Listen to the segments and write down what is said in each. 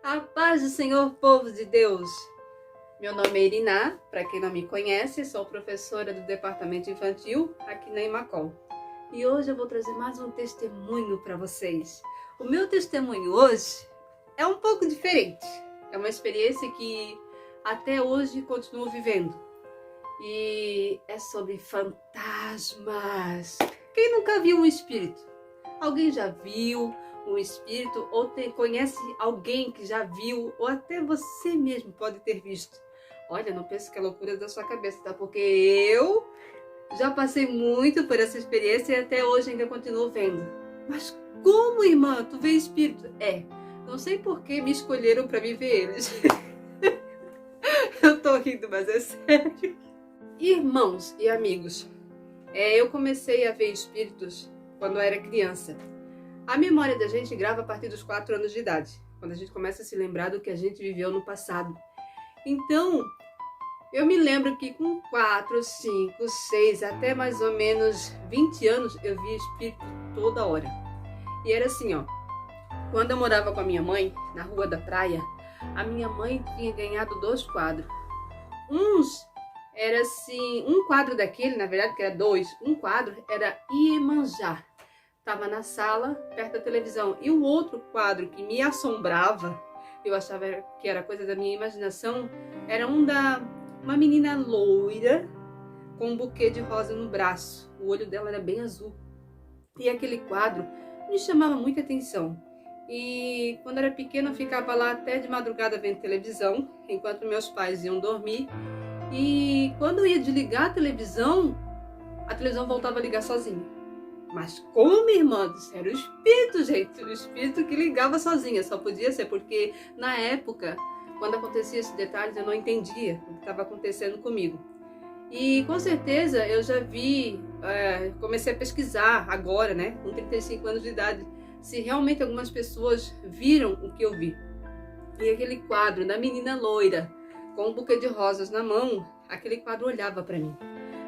A paz do Senhor, povo de Deus! Meu nome é Iriná, para quem não me conhece, sou professora do Departamento Infantil aqui na Imacol. E hoje eu vou trazer mais um testemunho para vocês. O meu testemunho hoje é um pouco diferente. É uma experiência que até hoje continuo vivendo. E é sobre fantasmas. Quem nunca viu um espírito? Alguém já viu um espírito ou conhece alguém que já viu, ou até você mesmo pode ter visto? Olha, não pense que é loucura da sua cabeça, tá? Porque eu já passei muito por essa experiência e até hoje ainda continuo vendo. Mas como, irmã, tu vê espírito? Não sei por que me escolheram para me ver eles. Eu tô rindo, mas é sério. Irmãos e amigos, eu comecei a ver espíritos quando eu era criança. A memória da gente grava a partir dos 4 anos de idade, quando a gente começa a se lembrar do que a gente viveu no passado. Então, eu me lembro que com 4, 5, 6, até mais ou menos 20 anos, eu via espírito toda hora. E era assim, ó. Quando eu morava com a minha mãe, na Rua da Praia, a minha mãe tinha ganhado 2 quadros. Era assim, um quadro daquele, na verdade que era 2, um quadro era Iemanjá. Estava na sala, perto da televisão. E o outro quadro que me assombrava, eu achava que era coisa da minha imaginação, era uma menina loira com um buquê de rosa no braço. O olho dela era bem azul. E aquele quadro me chamava muita atenção. E quando era pequena eu ficava lá até de madrugada vendo televisão, enquanto meus pais iam dormir. E quando eu ia desligar a televisão voltava a ligar sozinha. Mas como, irmã? Era o espírito, gente. O espírito que ligava sozinha. Só podia ser porque, na época, quando acontecia esses detalhes, eu não entendia o que estava acontecendo comigo. E, com certeza, eu já vi, comecei a pesquisar agora, né, com 35 anos de idade, se realmente algumas pessoas viram o que eu vi. E aquele quadro da menina loira, com um buquê de rosas na mão, aquele quadro olhava para mim.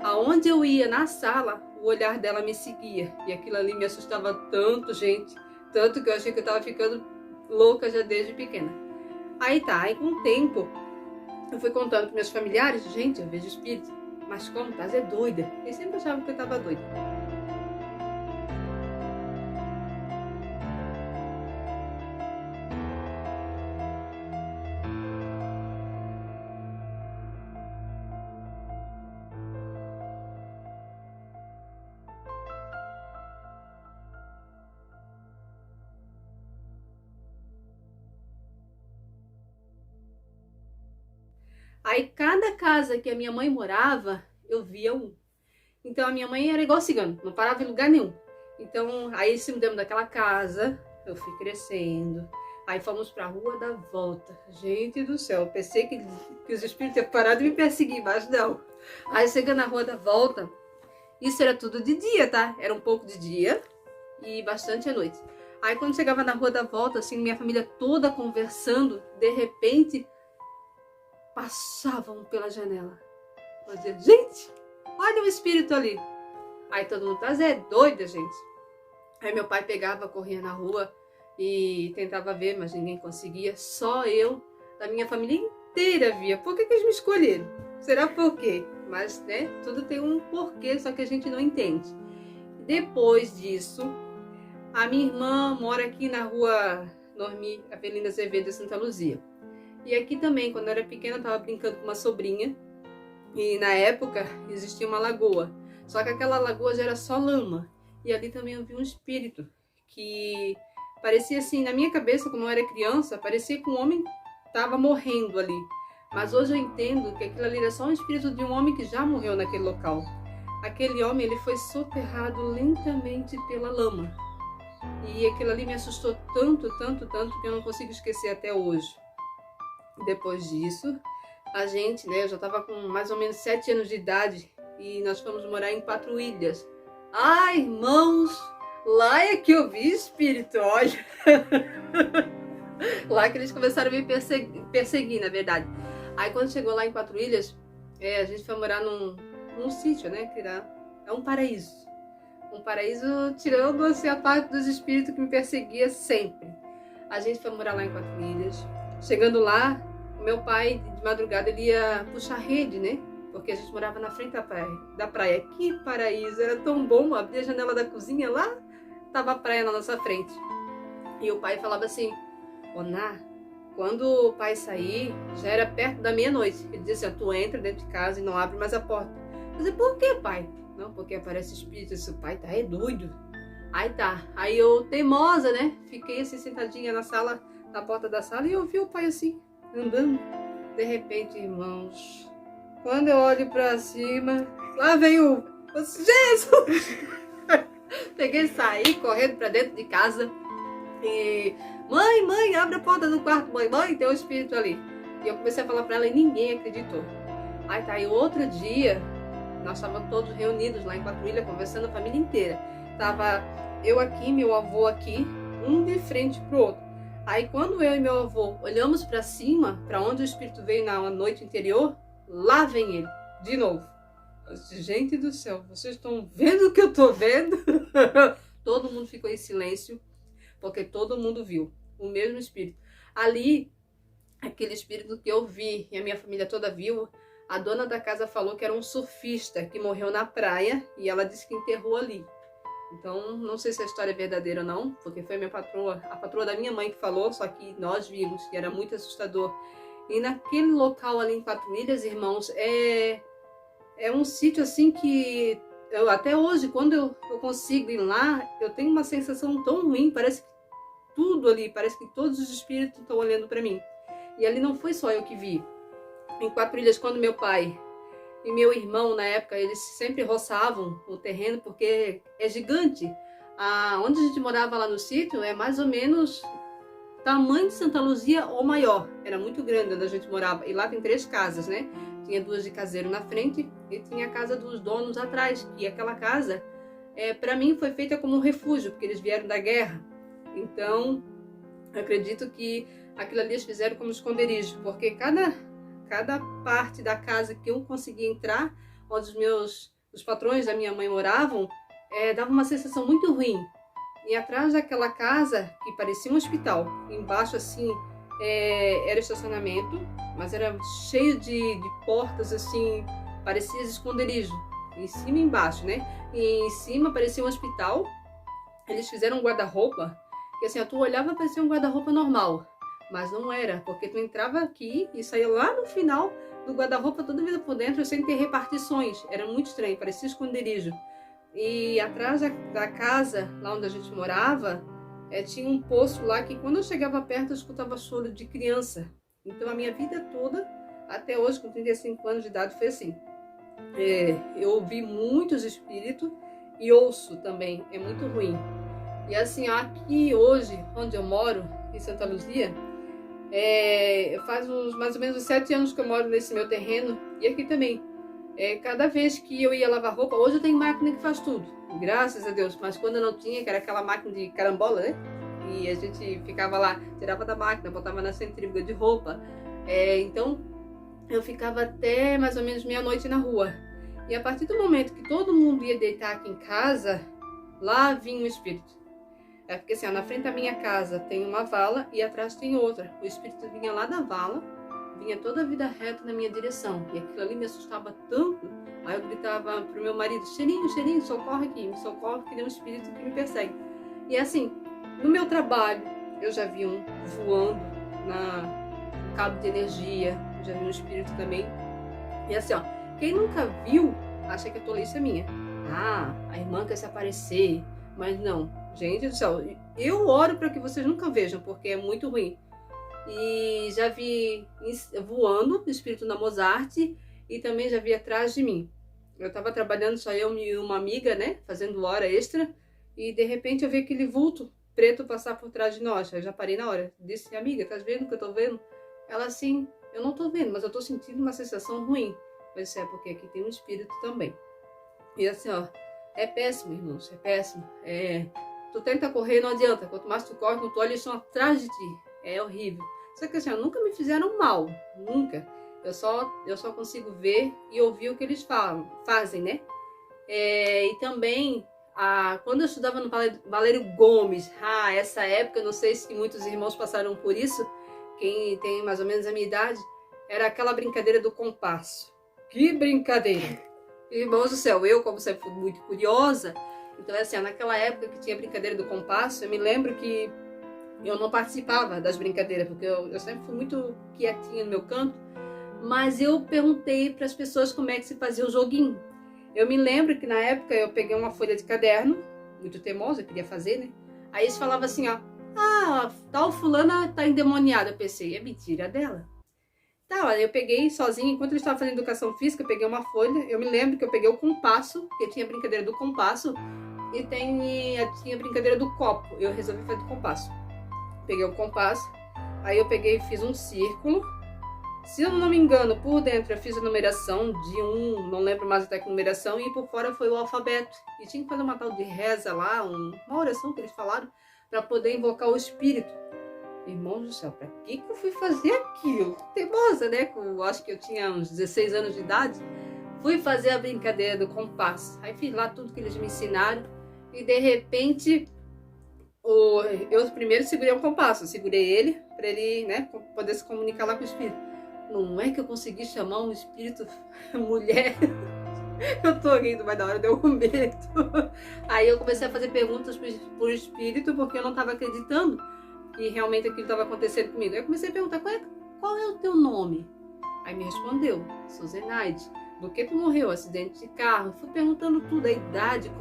Aonde eu ia na sala, o olhar dela me seguia. E aquilo ali me assustava tanto, gente. Tanto que eu achei que eu tava ficando louca já desde pequena. Aí com o tempo, eu fui contando para meus familiares. Gente, eu vejo espírito. Mas como? Tás é doida. Eles sempre achavam que eu tava doida. Aí cada casa que a minha mãe morava, eu via um. Então a minha mãe era igual cigano, não parava em lugar nenhum. Então aí se mudamos daquela casa, eu fui crescendo. Aí fomos pra Rua da Volta. Gente do céu, eu pensei que os espíritos iam parar de me perseguir, mas não. Aí chegando na Rua da Volta, isso era tudo de dia, tá? Era um pouco de dia e bastante à noite. Aí quando chegava na Rua da Volta, assim, minha família toda conversando, de repente passavam pela janela. Eu dizia, gente, olha o espírito ali. Aí todo mundo tá doida, gente. Aí meu pai pegava, corria na rua e tentava ver, mas ninguém conseguia. Só eu, da minha família inteira via. Por que eles me escolheram? Será por quê? Mas, né, tudo tem um porquê, só que a gente não entende. Depois disso, a minha irmã mora aqui na rua Normi Avelina Azevedo, Santa Luzia. E aqui também, quando eu era pequena, eu estava brincando com uma sobrinha. E na época existia uma lagoa. Só que aquela lagoa já era só lama. E ali também eu vi um espírito que parecia assim, na minha cabeça, como eu era criança, parecia que um homem estava morrendo ali. Mas hoje eu entendo que aquilo ali era só um espírito de um homem que já morreu naquele local. Aquele homem, ele foi soterrado lentamente pela lama. E aquilo ali me assustou tanto, tanto, tanto, que eu não consigo esquecer até hoje. Depois disso, a gente, né, eu já estava com mais ou menos 7 anos de idade e nós fomos morar em Quatro Ilhas. Ai, irmãos, lá é que eu vi espírito, olha. Lá que eles começaram a me perseguir, na verdade. Aí quando chegou lá em Quatro Ilhas, a gente foi morar num sítio, né, que é um paraíso. Um paraíso tirando assim, a parte dos espíritos que me perseguia sempre. A gente foi morar lá em Quatro Ilhas. Chegando lá, o meu pai, de madrugada, ele ia puxar rede, né? Porque a gente morava na frente da praia. Que paraíso, era tão bom. Abria a janela da cozinha lá, tava a praia na nossa frente. E o pai falava assim, ô Ná, quando o pai sair, já era perto da meia-noite. Ele dizia assim, tu entra dentro de casa e não abre mais a porta. Eu dizia, por que, pai? Não, porque aparece espírito. Esse pai tá doido. Aí tá. Aí eu, teimosa, né? Fiquei assim sentadinha na sala, na porta da sala, e eu vi o pai assim, andando. De repente, irmãos, quando eu olho pra cima, lá vem o Jesus! Peguei e saí correndo pra dentro de casa. E mãe, abre a porta do quarto, mãe, tem um espírito ali. E eu comecei a falar pra ela e ninguém acreditou. Aí tá, e outro dia, nós estávamos todos reunidos lá em Patrulha, conversando a família inteira. Tava eu aqui, meu avô aqui, um de frente pro outro. Aí quando eu e meu avô olhamos pra cima, pra onde o espírito veio na noite anterior, lá vem ele, de novo. Eu disse, gente do céu, vocês estão vendo o que eu tô vendo? Todo mundo ficou em silêncio, porque todo mundo viu o mesmo espírito. Ali, aquele espírito que eu vi e a minha família toda viu, a dona da casa falou que era um surfista que morreu na praia e ela disse que enterrou ali. Então, não sei se a história é verdadeira ou não, porque foi minha patroa, a patroa da minha mãe que falou, só que nós vimos que era muito assustador. E naquele local ali em Patrulhas, irmãos, é um sítio assim que eu, até hoje, quando eu consigo ir lá, eu tenho uma sensação tão ruim, parece que tudo ali, parece que todos os espíritos estão olhando para mim. E ali não foi só eu que vi. Em Patrulhas, quando meu pai e meu irmão, na época, eles sempre roçavam o terreno, porque é gigante. Onde a gente morava lá no sítio é mais ou menos tamanho de Santa Luzia ou maior. Era muito grande onde a gente morava. E lá tem 3 casas, né? Tinha 2 de caseiro na frente e tinha a casa dos donos atrás. E aquela casa, para mim, foi feita como um refúgio, porque eles vieram da guerra. Então, acredito que aquilo ali eles fizeram como esconderijo, porque cada parte da casa que eu conseguia entrar, onde os patrões da minha mãe moravam, dava uma sensação muito ruim. E atrás daquela casa, que parecia um hospital, embaixo assim, era estacionamento, mas era cheio de portas assim, parecia esconderijo, em cima e embaixo, né? E em cima parecia um hospital. Eles fizeram um guarda-roupa, que assim, tu olhava, parecia um guarda-roupa normal. Mas não era, porque tu entrava aqui e saía lá no final do guarda-roupa toda vida por dentro, sem ter repartições. Era muito estranho, parecia esconderijo. E atrás da casa, lá onde a gente morava, tinha um poço lá que quando eu chegava perto eu escutava choro de criança. Então a minha vida toda, até hoje com 35 anos de idade, foi assim. Eu ouvi muitos espíritos e ouço também, é muito ruim. E assim, aqui hoje, onde eu moro, em Santa Luzia, faz mais ou menos 7 anos que eu moro nesse meu terreno. E aqui também, cada vez que eu ia lavar roupa, hoje eu tenho máquina que faz tudo, graças a Deus. Mas quando eu não tinha, que era aquela máquina de carambola, né? E a gente ficava lá, tirava da máquina, botava na centrífuga de roupa. Então, eu ficava até mais ou menos meia-noite na rua. E a partir do momento que todo mundo ia deitar aqui em casa, lá vinha o espírito. Porque assim, na frente da minha casa tem uma vala e atrás tem outra. O espírito vinha lá da vala, vinha toda a vida reta na minha direção. E aquilo ali me assustava tanto. Aí eu gritava pro meu marido, cheirinho, socorre aqui, me socorre, que tem um espírito que me persegue. E assim, no meu trabalho, eu já vi um voando no cabo de energia, já vi um espírito também. E assim, ó, quem nunca viu, acha que a tolice é minha. A irmã quer se aparecer, mas não. Gente do céu, eu oro para que vocês nunca vejam, porque é muito ruim. E já vi voando o espírito na Mozart e também já vi atrás de mim. Eu estava trabalhando, só eu e uma amiga, né, fazendo hora extra, e de repente eu vi aquele vulto preto passar por trás de nós. Eu já parei na hora, disse, amiga, tá vendo o que eu tô vendo? Ela assim, eu não tô vendo, mas eu tô sentindo uma sensação ruim. Mas porque aqui tem um espírito também. E assim, ó, é péssimo, irmãos, é péssimo. Tu tenta correr, não adianta. Quanto mais tu corre, quando tu olha, eles estão atrás de ti. É horrível. Só que assim, nunca me fizeram mal. Nunca. Eu só consigo ver e ouvir o que eles fazem, né? E também, quando eu estudava no Valério Gomes, essa época, não sei se muitos irmãos passaram por isso, quem tem mais ou menos a minha idade, era aquela brincadeira do compasso. Que brincadeira! Irmãos do céu, eu, como sempre fui muito curiosa, então assim, naquela época que tinha a brincadeira do compasso, eu me lembro que eu não participava das brincadeiras, porque eu sempre fui muito quietinha no meu canto, mas eu perguntei para as pessoas como é que se fazia o joguinho. Eu me lembro que na época eu peguei uma folha de caderno, muito teimosa, eu queria fazer, né? Aí eles falavam assim, ó, tal fulana tá endemoniada. Eu pensei, é mentira dela. Tá, eu peguei sozinha, enquanto eu estava fazendo educação física, eu peguei uma folha, eu me lembro que eu peguei o compasso, porque tinha a brincadeira do compasso, e tinha a brincadeira do copo, eu resolvi fazer do compasso. Peguei o compasso, aí eu peguei e fiz um círculo. Se eu não me engano, por dentro eu fiz a numeração de 1, não lembro mais até que numeração, e por fora foi o alfabeto. E tinha que fazer uma tal de reza lá, uma oração que eles falaram, para poder invocar o espírito. Irmãos do céu, para que eu fui fazer aquilo? Teimosa, né? Eu acho que eu tinha uns 16 anos de idade. Fui fazer a brincadeira do compasso. Aí fiz lá tudo que eles me ensinaram, e de repente eu primeiro segurei o compasso, segurei ele para ele, né, poder se comunicar lá com o espírito. Não é que eu consegui chamar um espírito mulher. Eu tô rindo, mas na hora deu um medo. Aí eu comecei a fazer perguntas pro espírito, porque eu não estava acreditando que realmente aquilo estava acontecendo comigo. Aí eu comecei a perguntar, qual é o teu nome? Aí me respondeu, sou Zenaide. Do que tu morreu? Acidente de carro. Fui perguntando tudo, a idade,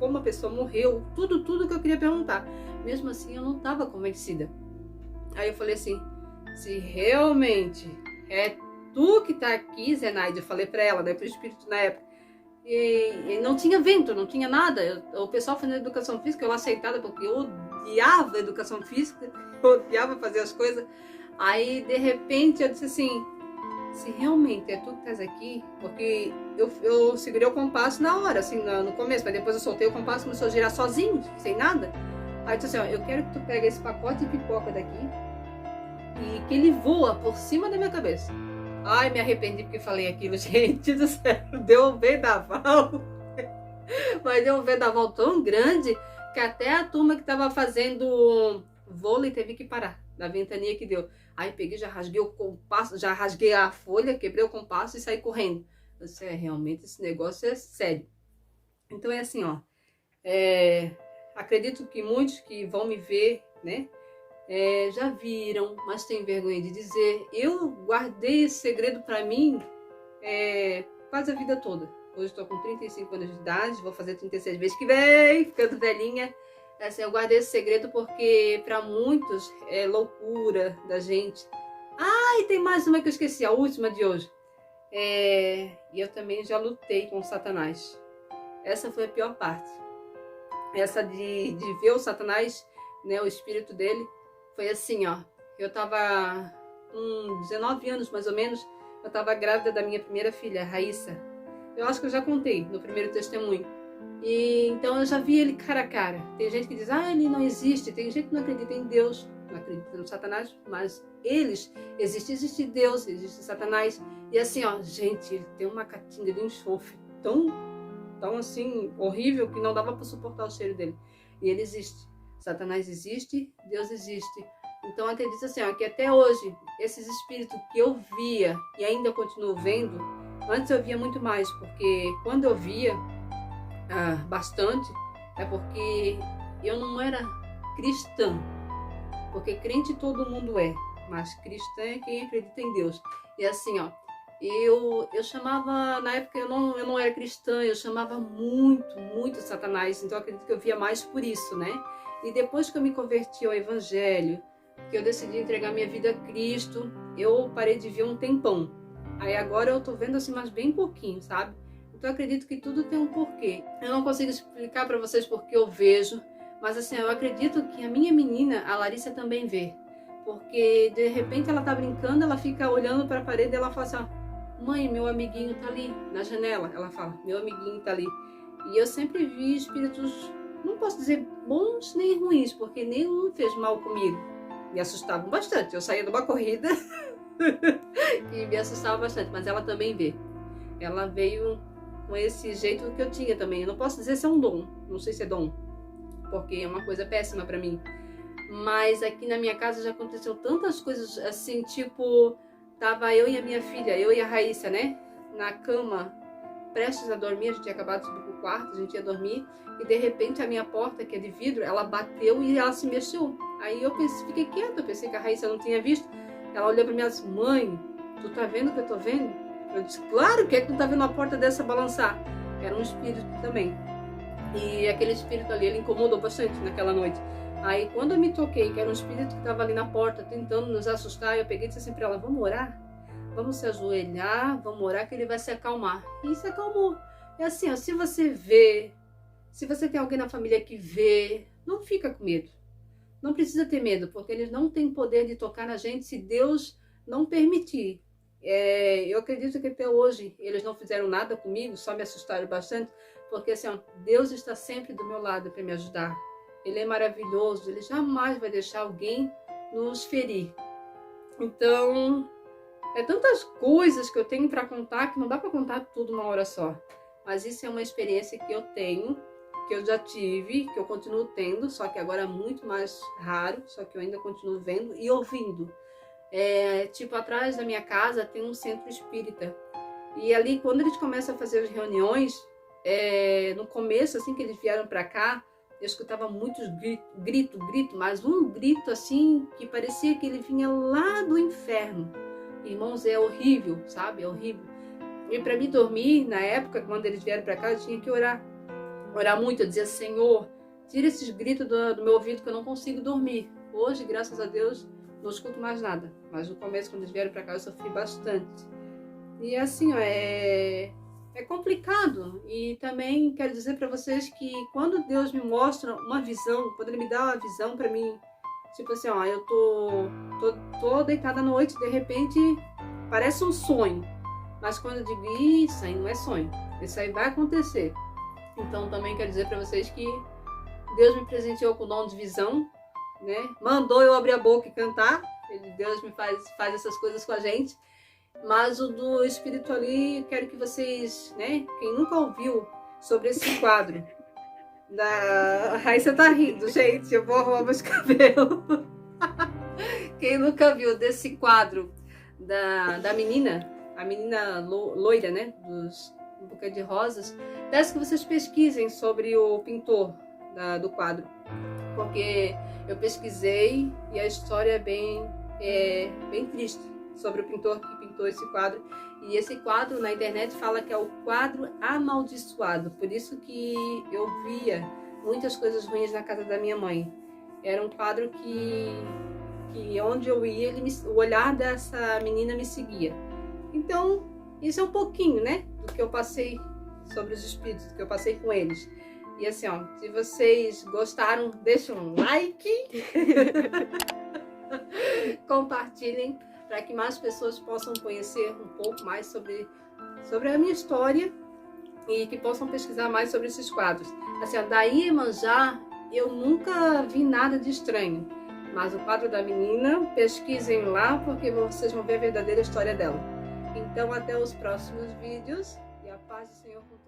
como a pessoa morreu, tudo que eu queria perguntar. Mesmo assim, eu não estava convencida. Aí eu falei assim, se realmente é tu que tá aqui, Zenaide, eu falei para ela, né, pro espírito na época, e não tinha vento, não tinha nada. O pessoal fazendo educação física, eu aceitada, porque eu odiava a educação física, eu odiava fazer as coisas. Aí, de repente, eu disse assim, se realmente é tu que estás aqui, porque eu segurei o compasso na hora, assim, no começo, mas depois eu soltei o compasso, começou a girar sozinho, sem nada. Aí eu disse assim, ó, eu quero que tu pegue esse pacote de pipoca daqui e que ele voa por cima da minha cabeça. Ai, me arrependi porque falei aquilo, gente do céu, deu um vendaval, mas deu um vendaval tão grande que até a turma que estava fazendo vôlei teve que parar, da ventania que deu. Aí peguei, já rasguei o compasso, já rasguei a folha, quebrei o compasso e saí correndo. Eu disse, realmente esse negócio é sério. Então é assim, ó, acredito que muitos que vão me ver, né, já viram, mas tem vergonha de dizer. Eu guardei esse segredo para mim quase a vida toda. Hoje estou com 35 anos de idade, vou fazer 36 mês que vem, ficando velhinha. Assim, eu guardei esse segredo porque para muitos é loucura da gente. E tem mais uma que eu esqueci, a última de hoje. E eu também já lutei com o Satanás. Essa foi a pior parte. Essa de ver o Satanás, né, o espírito dele. Foi assim, ó, eu tava com 19 anos mais ou menos, eu tava grávida da minha primeira filha, Raíssa. Eu acho que eu já contei no primeiro testemunho. E então eu já vi ele cara a cara. Tem gente que diz, ele não existe. Tem gente que não acredita em Deus, não acredita no Satanás, mas eles existem. Existe Deus, existe Satanás. E assim, ó, gente, ele tem uma catinga de um enxofre tão assim, horrível, que não dava para suportar o cheiro dele. E ele existe. Satanás existe, Deus existe. Então acredito assim, ó, que até hoje, esses espíritos que eu via e ainda continuo vendo, antes eu via muito mais, porque quando eu via bastante, é porque eu não era cristã. Porque crente todo mundo é, mas cristã é quem acredita em Deus. E assim, ó, eu chamava, na época eu não era cristã, eu chamava muito Satanás, então eu acredito que eu via mais por isso, né? E depois que eu me converti ao Evangelho, que eu decidi entregar minha vida a Cristo, eu parei de ver um tempão. Aí agora eu tô vendo assim, mas bem pouquinho, sabe? Então eu acredito que tudo tem um porquê. Eu não consigo explicar para vocês porque eu vejo, mas assim, eu acredito que a minha menina, a Larissa, também vê. Porque de repente ela tá brincando, ela fica olhando para a parede e ela fala assim, ó, mãe, meu amiguinho tá ali na janela. Ela fala, meu amiguinho tá ali. E eu sempre vi espíritos, não posso dizer bons nem ruins, porque nenhum fez mal comigo. Me assustavam bastante. Eu saía de uma corrida e me assustava bastante, mas ela também vê. Ela veio com esse jeito que eu tinha também. Eu não posso dizer se é um dom, não sei se é dom, porque é uma coisa péssima para mim. Mas aqui na minha casa já aconteceu tantas coisas assim, tipo, tava eu e a minha filha, eu e a Raíssa, né, na cama, prestes a dormir, a gente tinha acabado de subir pro quarto, a gente ia dormir, e de repente a minha porta, que é de vidro, ela bateu e ela se mexeu. Aí eu pensei, fiquei quieta, eu pensei que a Raíssa não tinha visto. Ela olhou para mim e disse: mãe, tu tá vendo o que eu tô vendo? Eu disse: claro, que é que tu tá vendo a porta dessa balançar? Era um espírito também. E aquele espírito ali, ele incomodou bastante naquela noite. Aí quando eu me toquei que era um espírito que estava ali na porta tentando nos assustar, eu peguei e disse assim para ela: vamos orar? Vamos se ajoelhar, vamos orar que ele vai se acalmar. E se acalmou. É assim, ó, se você vê, se você tem alguém na família que vê, não fica com medo. Não precisa ter medo, porque eles não têm poder de tocar na gente se Deus não permitir. Eu acredito que até hoje eles não fizeram nada comigo, só me assustaram bastante, porque assim, ó, Deus está sempre do meu lado para me ajudar. Ele é maravilhoso, ele jamais vai deixar alguém nos ferir. Então, é tantas coisas que eu tenho para contar que não dá para contar tudo numa hora só. Mas isso é uma experiência que eu tenho, que eu já tive, que eu continuo tendo, só que agora é muito mais raro, só que eu ainda continuo vendo e ouvindo. Tipo, atrás da minha casa tem um centro espírita. E ali, quando eles começam a fazer as reuniões, no começo, assim que eles vieram para cá, eu escutava muitos grito, mas um grito assim, que parecia que ele vinha lá do inferno. Irmãos, é horrível, sabe? É horrível. E para mim dormir, na época, quando eles vieram para cá, eu tinha que orar muito. Eu dizia: Senhor, tira esses gritos do meu ouvido que eu não consigo dormir. Hoje, graças a Deus, não escuto mais nada. Mas no começo, quando eles vieram para cá, eu sofri bastante. E assim, ó, é complicado. E também quero dizer para vocês que quando Deus me mostra uma visão, quando Ele me dá uma visão para mim, tipo assim, ó, eu tô deitada à noite, de repente parece um sonho. Mas quando eu digo: isso aí não é sonho, isso aí vai acontecer. Então também quero dizer para vocês que Deus me presenteou com o dom de visão, né? Mandou eu abrir a boca e cantar. Deus me faz essas coisas com a gente. Mas o do espírito ali, quero que vocês, né? Quem nunca ouviu sobre esse quadro da Raíssa tá rindo, gente. Eu vou arrumar meus cabelos. Quem nunca viu desse quadro da menina, a menina loira, né? Dos Buquê de Rosas, peço que vocês pesquisem sobre o pintor do quadro, porque eu pesquisei e a história é bem triste sobre o pintor que pintou esse quadro. E esse quadro na internet fala que é o quadro amaldiçoado, por isso que eu via muitas coisas ruins na casa da minha mãe. Era um quadro que onde eu ia, o olhar dessa menina me seguia. Então, isso é um pouquinho, né, do que eu passei sobre os espíritos, do que eu passei com eles. E assim, ó, se vocês gostaram, deixem um like, compartilhem, para que mais pessoas possam conhecer um pouco mais sobre a minha história e que possam pesquisar mais sobre esses quadros. Assim, ó, da Iemanjá, eu nunca vi nada de estranho, mas o quadro da menina, pesquisem lá, porque vocês vão ver a verdadeira história dela. Então, até os próximos vídeos e a paz do Senhor com todos.